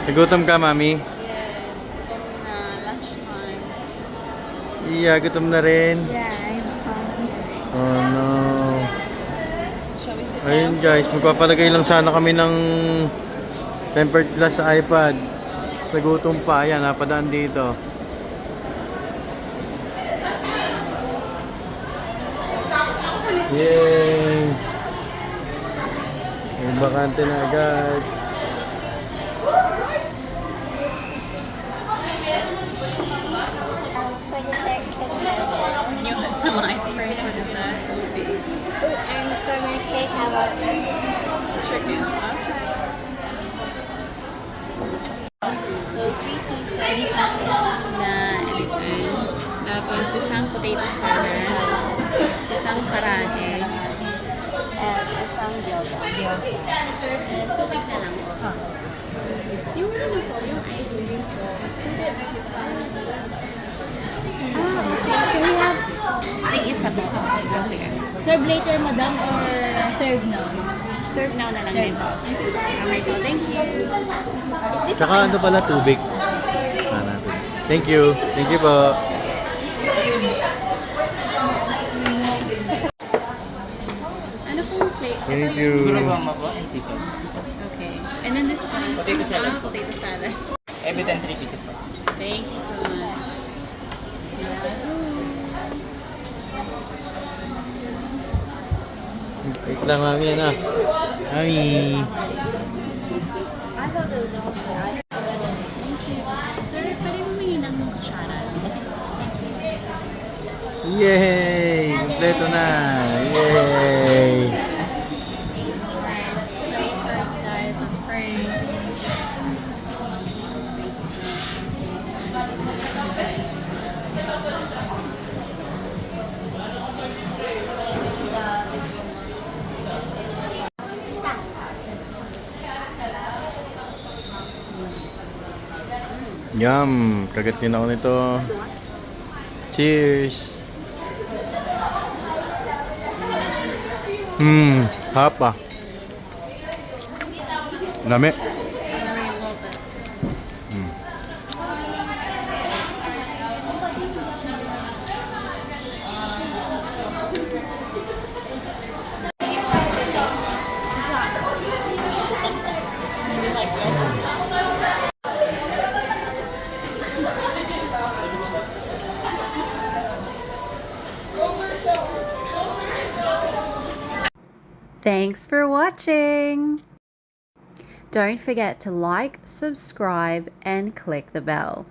Nagutom ka, mami? Yes, gutom na. Lunchtime. Iya, gutom na rin. Yeah, I'm hungry. Oh no. Shall we sit Ayun down? guys, magpapalagay lang sana kami ng tempered glass sa iPad. Tapos nagutom pa. Ayan, napadaan dito. Yay! May bakante na agad. For dessert, You want some ice cream for dessert? We'll see. and for my cake, how about Chicken. Okay. So, 3 pieces na anything. Tapos, isang potato salad. Isang karane. And isang gyoza. Tubig na lang po. Yung ano po, yung ice cream po. Can we have Ay, isa po. Sige. Serve later, madam, or serve now? Serve now na lang din po. Okay po, thank you. Tsaka ano pala, tubig. Natin. Thank you. Thank you po. Ano pong flavor? Thank you. Guruwama po and season. Okay. And then this one? Potato salad. Potato salad. Every 10, 3 pieces po. Thank you so much. Wait lang, mami. Ano? Mami. Sir, pwede mo may ng kutsara? Yay! Kompleto na. Yay! Let's pray first, guys. Let's pray. Yum! Kagat din ako nito. Cheers! Hapa. Dami. Thanks for watching! Don't forget to like, subscribe, and click the bell.